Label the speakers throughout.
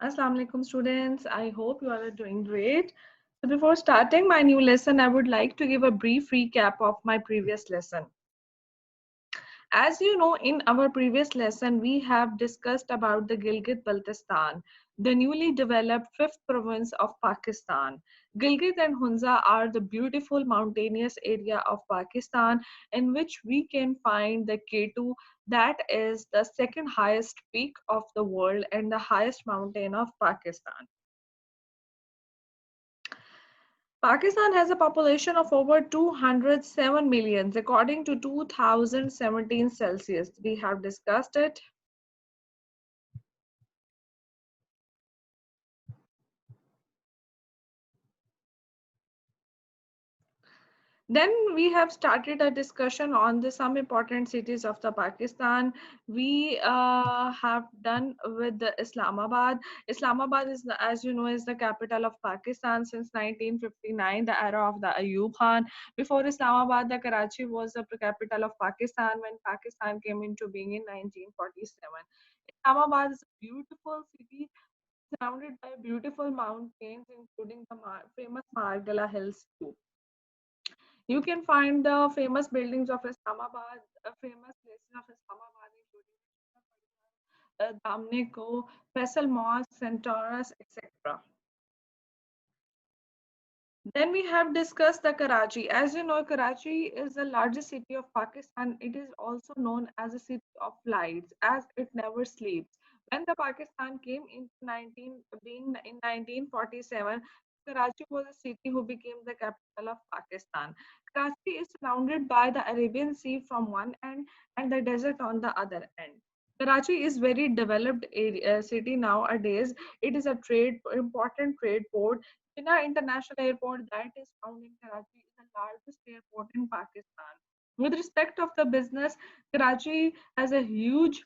Speaker 1: Assalamu alaikum students. I hope you all are doing great. So before starting my new lesson, I would like to give a brief recap of my previous lesson. As you know, in our previous lesson, we have discussed about the Gilgit-Baltistan, the newly developed fifth province of Pakistan. Gilgit and Hunza are the beautiful mountainous area of Pakistan in which we can find the K2, that is the second highest peak of the world and the highest mountain of Pakistan. Pakistan has a population of over 207 millions according to 2017 Celsius. We have discussed it. Then we have started a discussion on the some important cities of the Pakistan. We have done with the Islamabad. Islamabad is, as you know, is the capital of Pakistan since 1959, the era of the Ayub Khan. Before Islamabad, the Karachi was the capital of Pakistan when Pakistan came into being in 1947. Islamabad is a beautiful city surrounded by beautiful mountains, including the famous Margala Hills too. You can find the famous buildings of Islamabad, famous places of Islamabad, including Damne Ko, Faisal Mosque, Centaurus, etc. Then we have discussed the Karachi. As you know, Karachi is the largest city of Pakistan. It is also known as a city of lights, as it never sleeps. When the Pakistan came into 19 being in 1947, Karachi was a city who became the capital of Pakistan. Karachi is surrounded by the Arabian Sea from one end and the desert on the other end. Karachi is very developed city nowadays. It is a important trade port. Jinnah International Airport that is found in Karachi is the largest airport in Pakistan. With respect of the business, Karachi has a huge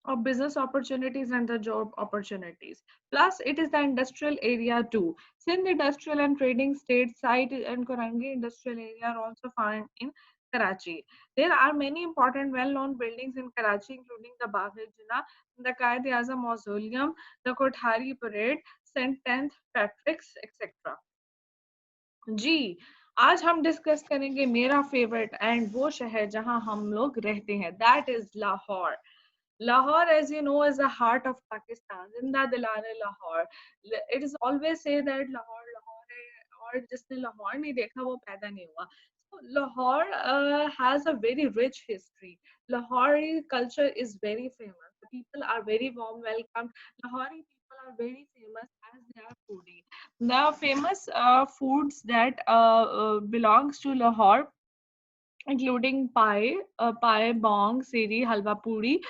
Speaker 1: of business opportunities and the job opportunities. Plus, it is the industrial area too. Sindh Industrial and Trading State Site and Korangi Industrial Area are also found in Karachi. There are many important well-known buildings in Karachi, including the Bagh-e-Jinnah, the Quaid-e-Azam Mausoleum, the Kothari Parade, St. 10th Patrick's, etc. जी आज हम discuss करेंगे मेरा favourite and वो शहर जहां हम लोग रहते हैं that is Lahore Lahore, as you know, is the heart of Pakistan. Zinda Dilare Lahore. It is always say that Lahore, Lahore है और जिसने लाहौर नहीं देखा वो पैदा नहीं हुआ. So Lahore has a very rich history. Lahori culture is very famous. The people are very warm welcomed. Lahori people are very famous as they are foodie. The famous foods that belongs to Lahore including pie, bong, siri, halwa puri,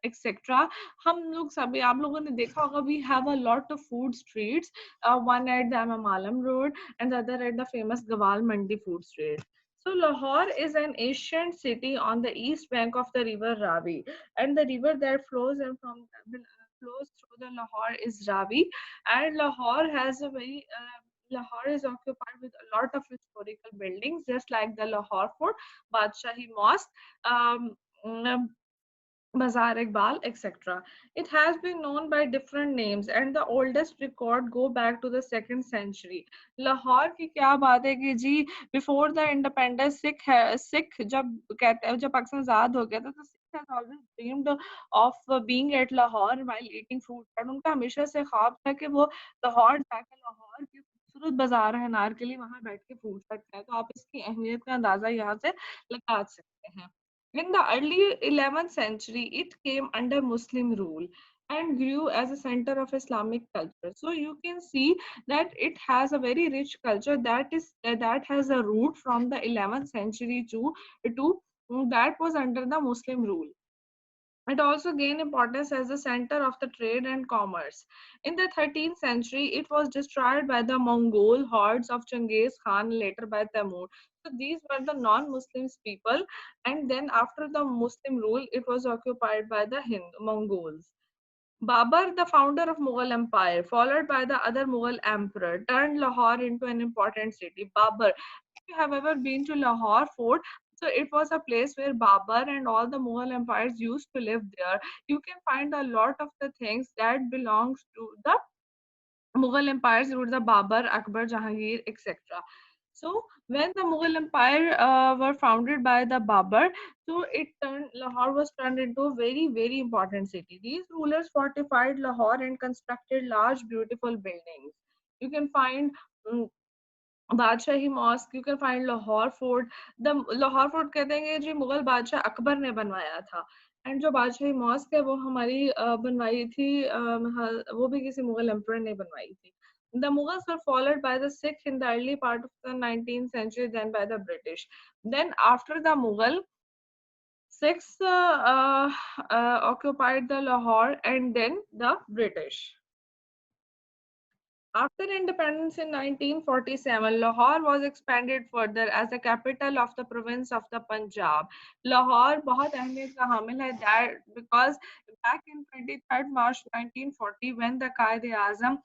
Speaker 1: etc. हम लोग सभी आप लोगों ने देखा होगा we have a lot of food streets, one at the Imam Alam Road and the other at the famous Gawal Mandi food street. So Lahore is an ancient city on the east bank of the river Ravi, and the river that flows through the Lahore is Ravi, and Lahore is occupied with a lot of historical buildings, just like the Lahore Fort, Badshahi Mosque, um, mm, Bazaar Iqbal, etc. It has been known by different names, and the oldest record go back to the second century. Lahore की क्या बात है कि जी before the independence Sikh जब कहते हैं जब पाकिस्तान आजाद हो गया था तो Sikh has always dreamed of being at Lahore while eating fruit and उनका हमेशा से ख्वाब था कि वो लाहौर जाकर लाहौर की खूबसूरत बाजार है नारकली वहां बैठ के फूट सकते हैं तो आप इसकी अहमियत का अंदाजा यहाँ से लगा सकते हैं. In the early 11th century, it came under Muslim rule and grew as a center of Islamic culture. So you can see that it has a very rich culture that has a root from the 11th century to that was under the Muslim rule. It also gained importance as a center of the trade and commerce. In the 13th century, it was destroyed by the Mongol hordes of Genghis Khan, later by Timur. So these were the non-Muslims people, and then after the Muslim rule, it was occupied by the Mongols. Babur, the founder of Mughal Empire, followed by the other Mughal emperor, turned Lahore into an important city. Babur, if you have ever been to Lahore Fort, So it was a place where Babur and all the Mughal empires used to live there. You can find a lot of the things that belongs to the Mughal empires ruled the Babur, Akbar, Jahangir, etc. So when the Mughal Empire were founded by the Babur, so it turned Lahore was turned into a very very important city. These rulers fortified Lahore and constructed large beautiful buildings. You can find mm, Badshahi mosque you can find Lahore fort the Lahore fort कहते हैं कि जी मुगल बादशाह अकबर ने बनवाया था and जो बादशाही mask है वो हमारी बनवाई थी वो भी किसी मुगल एम्परर ने बनवाई थी The Mughals were followed by the Sikhs in the early part of the 19th century, then by the British. Then, after the Mughal, Sikhs occupied the Lahore, and then the British. After independence in 1947, Lahore was expanded further as the capital of the province of the Punjab. Lahore बहुत अहमियत का हामिल है that because back in 23rd March 1940 when the Quaid-e-Azam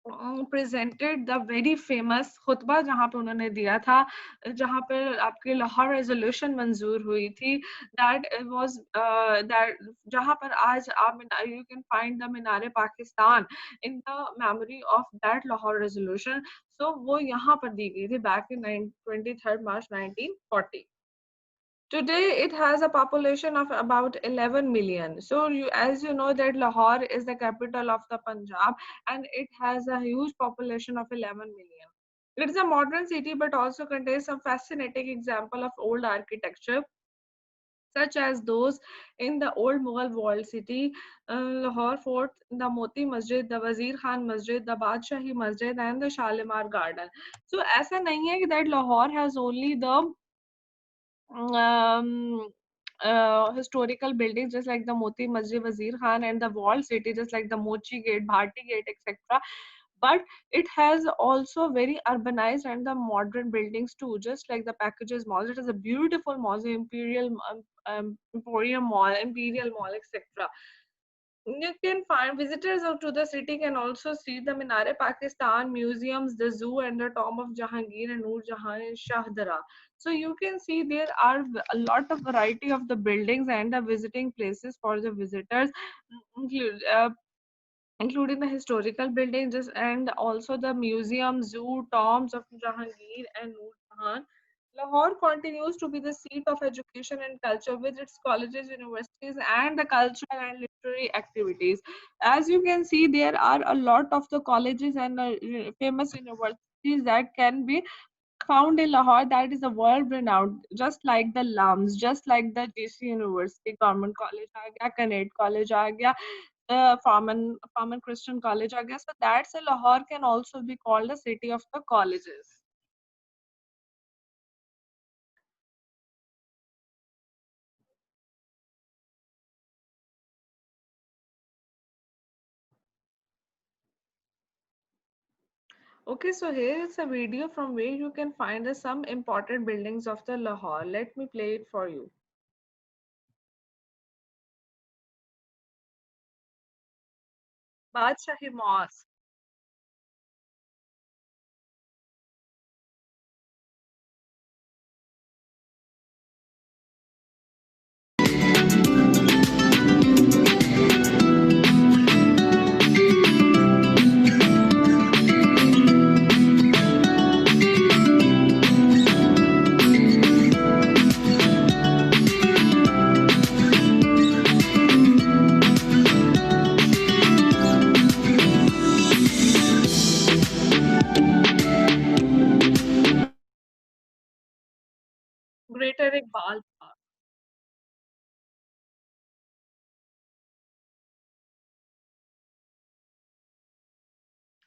Speaker 1: presented the very famous खुतबा जहाँ पे उन्होंने दिया था जहाँ पे आपकी लाहौर रेजोल्यूशन मंजूर हुई थी दैट वाज दैट जहाँ पर आज आप you can find the Minar Pakistan in the memory of that Lahore resolution so वो यहाँ पर दी गई थी back in 23rd March 1940. Today, it has a population of about 11 million. So, as you know, that Lahore is the capital of the Punjab, and it has a huge population of 11 million. It is a modern city, but also contains some fascinating example of old architecture, such as those in the old Mughal walled city, Lahore Fort, the Moti Masjid, the Wazir Khan Masjid, the Badshahi Masjid, and the Shalimar Garden. So, ऐसा नहीं है कि that Lahore has only the um, historical buildings just like the Moti Masjid Wazir Khan and the walled city just like the Mochi Gate, Bharti Gate, etc. But it has also very urbanized and the modern buildings too, just like the Packages Mall. It is a beautiful mall, the Emporium Mall, Imperial Mall, etc. You can find visitors out to the city can also see the Minar-e-Pakistan museums, the zoo, and the tomb of Jahangir and Noor Jahan in Shahdara. So you can see there are a lot of variety of the buildings and the visiting places for the visitors, include, uh, including the historical buildings and also the museum, zoo, tombs of Jahangir and Noor Jahan. Lahore continues to be the seat of education and culture with its colleges, universities, and the cultural and literary activities. As you can see, there are a lot of the colleges and famous universities that can be found in Lahore that is a world renowned, just like the LUMS, just like the GC University, Government College, aa gaya, Connect College, aa gaya, Farman Christian College, I guess. So that's a Lahore can also be called the city of the colleges. Okay, so here is a video from where you can find some important buildings of the Lahore. Let me play it for you. Badshahi Mosque. Greater Iqbal Park.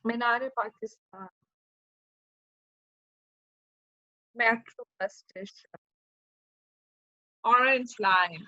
Speaker 1: Minar Pakistan. Metro bus station. Orange Line.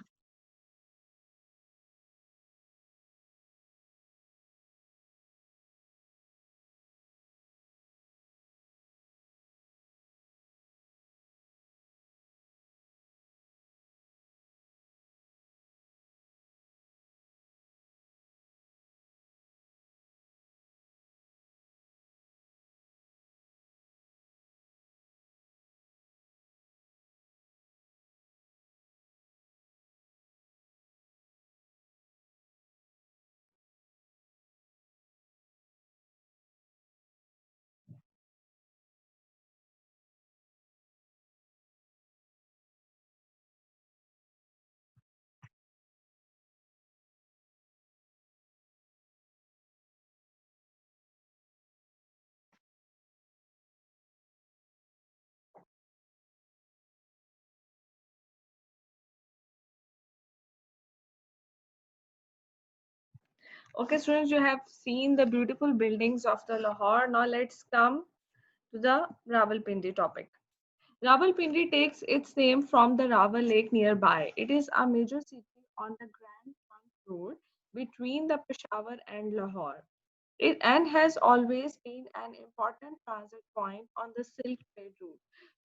Speaker 1: Okay, students, you have seen the beautiful buildings of the Lahore. Now let's come to the Rawalpindi topic. Rawalpindi takes its name from the Rawal Lake nearby. It is a major city on the Grand Trunk Road between the Peshawar and Lahore. It and has always been an important transit point on the Silk Trade route.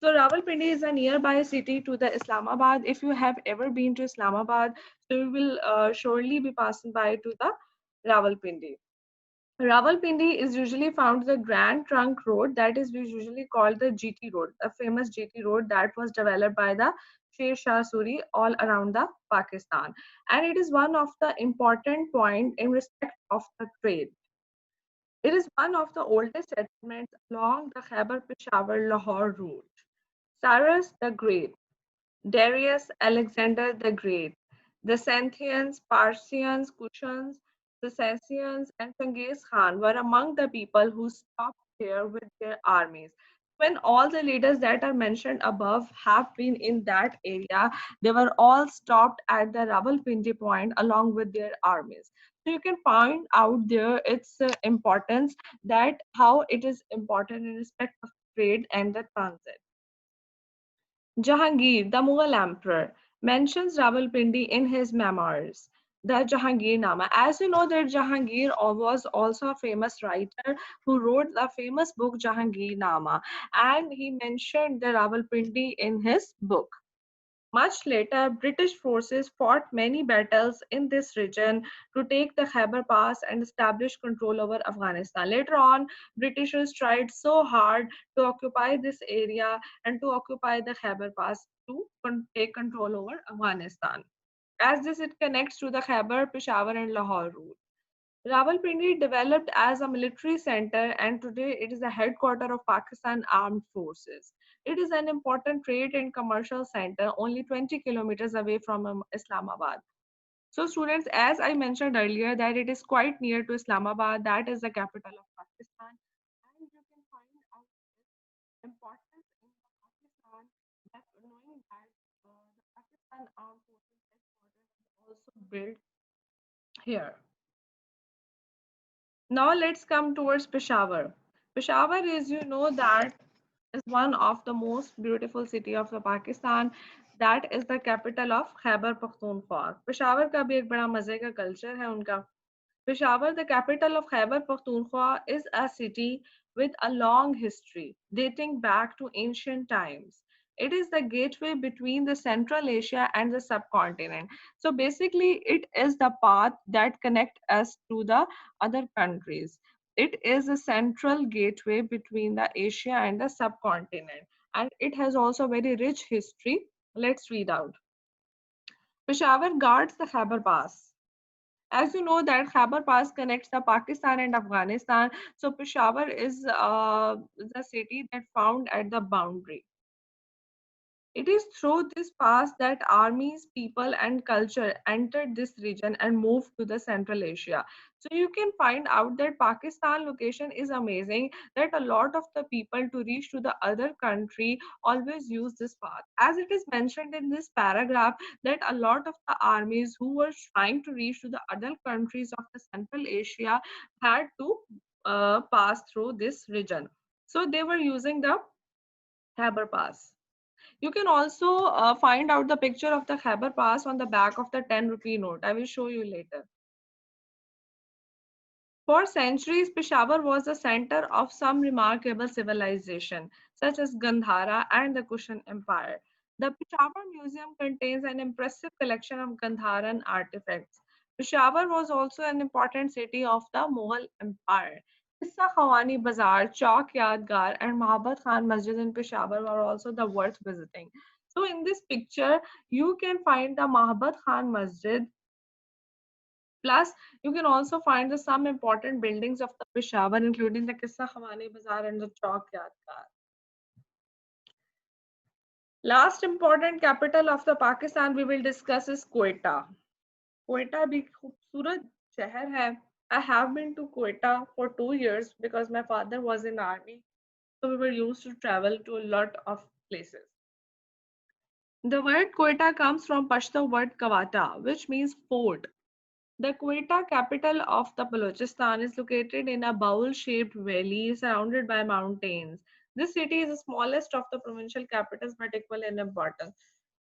Speaker 1: So Rawalpindi is a nearby city to the Islamabad. If you have ever been to Islamabad, so you will surely be passing by to the Rawalpindi. Rawalpindi is usually found the Grand Trunk Road, that is usually called the GT Road, a famous GT Road that was developed by the Sher Shah Suri all around the Pakistan, and it is one of the important point in respect of the trade. It is one of the oldest settlements along the Khyber Peshawar Lahore route. Cyrus the Great, Darius Alexander the Great, the Scythians, Parthians, Kushans, the Sassanians, and Genghis Khan were among the people who stopped here with their armies. When all the leaders that are mentioned above have been in that area, they were all stopped at the Rawalpindi point along with their armies. So you can find out there its importance, that how it is important in respect of trade and the transit. Jahangir, the Mughal emperor, mentions Rawalpindi in his memoirs, the Jahangirnama. As you know, that Jahangir was also a famous writer who wrote the famous book Jahangirnama, and he mentioned the Rawalpindi in his book. Much later, British forces fought many battles in this region to take the Khyber Pass and establish control over Afghanistan. Later on, Britishers tried so hard to occupy this area and to occupy the Khyber Pass to take control over Afghanistan. As this, it connects to the Khyber, Peshawar, and Lahore route. Rawalpindi developed as a military center, and today it is the headquarters of Pakistan Armed Forces. It is an important trade and commercial center only 20 kilometers away from Islamabad. So students, as I mentioned earlier, that it is quite near to Islamabad, that is the capital of Pakistan. And you can find out its importance in the Pakistan, that knowing that the Pakistan Armed Forces headquarters is also built here. Now let's come towards Peshawar. Peshawar is, you know, that is one of the most beautiful city of the Pakistan. That is the capital of Khyber Pakhtunkhwa. Peshawar का भी एक बड़ा मजे का culture है उनका. Peshawar, the capital of Khyber Pakhtunkhwa, is a city with a long history dating back to ancient times. It is the gateway between the Central Asia and the subcontinent. So basically, it is the path that connects us to the other countries. It is a central gateway between the Asia and the subcontinent, and it has also very rich history. Let's read out. Peshawar guards the Khyber Pass. As you know that Khyber Pass connects the Pakistan and Afghanistan. So Peshawar is the city that found at the boundary. It is through this pass that armies, people, and culture entered this region and moved to the Central Asia. So you can find out that Pakistan location is amazing, that a lot of the people to reach to the other country always use this path. As it is mentioned in this paragraph, that a lot of the armies who were trying to reach to the other countries of the Central Asia had to pass through this region. So they were using the Khyber Pass. You can also find out the picture of the Khyber Pass on the back of the 10 rupee note. I will show you later. For centuries, Peshawar was the center of some remarkable civilization, such as Gandhara and the Kushan Empire. The Peshawar Museum contains an impressive collection of Gandharan artifacts. Peshawar was also an important city of the Mughal Empire. Issa Khawani Bazaar, Chowk Yadgar, and Mahabat Khan Masjid in Peshawar were also the worth visiting. So in this picture, you can find the Mahabat Khan Masjid. Plus, you can also find some important buildings of the Peshawar, including the Kissa Khawani Bazaar and the Chowk Yadgar. Last important capital of the Pakistan we will discuss is Quetta. Quetta भी खूबसूरत शहर है. I have been to Quetta for 2 years because my father was in army. So we were used to travel to a lot of places. The word Quetta comes from Pashto word Kawata, which means fort. The Quetta, capital of the Balochistan, is located in a bowl-shaped valley surrounded by mountains. This city is the smallest of the provincial capitals but equal in importance.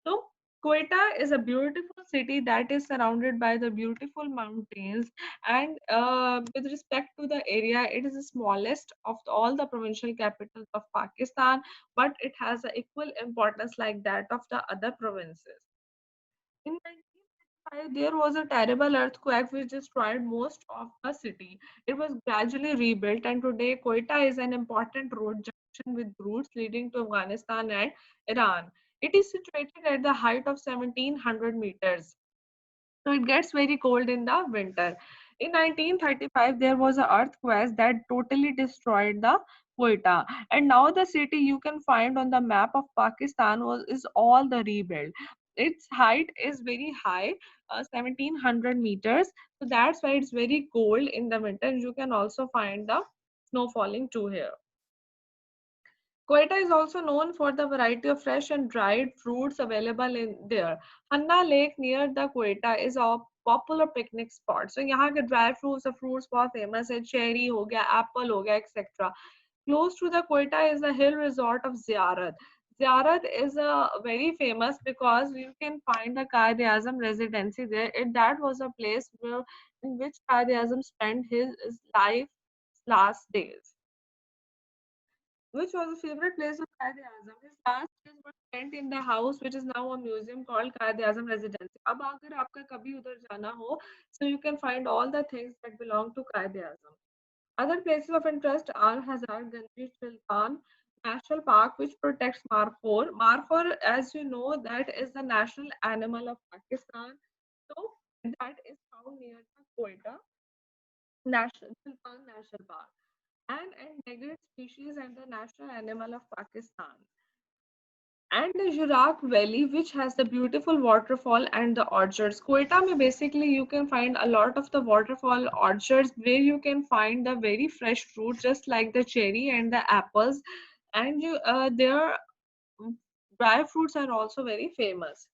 Speaker 1: So, Quetta is a beautiful city that is surrounded by the beautiful mountains, and with respect to the area, it is the smallest of all the provincial capitals of Pakistan, but it has an equal importance like that of the other provinces. In 1995, there was a terrible earthquake which destroyed most of the city. It was gradually rebuilt, and today Quetta is an important road junction with routes leading to Afghanistan and Iran. It is situated at the height of 1700 meters, so it gets very cold in the winter. In 1935, there was an earthquake that totally destroyed the Quetta, and now the city you can find on the map of Pakistan is all the rebuild. Its height is very high, 1700 meters, so that's why it's very cold in the winter. You can also find the snow falling too here. Quetta is also known for the variety of fresh and dried fruits available in there. Hanna Lake near the Quetta is a popular picnic spot. So यहाँ के dry fruits बहुत famous है. Cherry हो गया, apple हो गया, etc. Close to the Quetta is the hill resort of Ziyarat. Ziyarat is very famous because you can find the Qaid Azam residency there. That was a place in which Qaid Azam spent his life last days. Which was a favorite place of Qaid Azam. His last days were spent in the house, which is now a museum called Qaid Azam Residency. अब अगर आपका कभी उधर जाना हो, so you can find all the things that belong to Qaid Azam. Other places of interest are Hazarganji Chiltan National Park, which protects Markhor. Markhor, as you know, that is the national animal of Pakistan. So that is found near the Quetta National Park, an endangered species and the national animal of Pakistan. And the Jurak Valley, which has the beautiful waterfall and the orchards. Quetta mein basically you can find a lot of the waterfall orchards where you can find the very fresh fruit, just like the cherry and the apples. And their dry fruits are also very famous.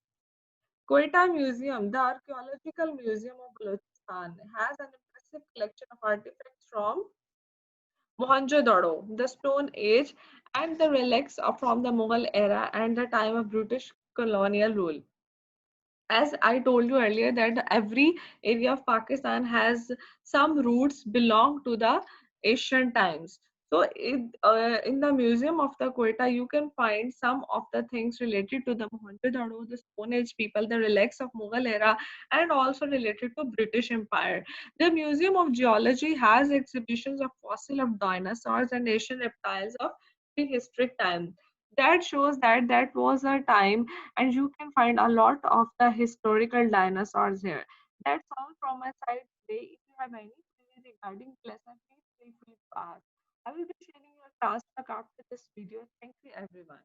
Speaker 1: Quetta Museum, the archaeological museum of Balochistan, has an impressive collection of artifacts from Mohenjo-daro, the Stone Age, and the relics from the Mughal era and the time of British colonial rule. As I told you earlier, that every area of Pakistan has some roots belong to the ancient times. So, in the museum of the Quetta, you can find some of the things related to the Mohenjo-daro, the Stone Age people, the relics of Mughal era, and also related to British Empire. The Museum of Geology has exhibitions of fossil of dinosaurs and Asian reptiles of prehistoric time. That shows that that was a time, and you can find a lot of the historical dinosaurs here. That's all from my side today. If you have any query regarding the lesson, please feel free to ask. I will be sharing your task after this video. Thank you, everyone.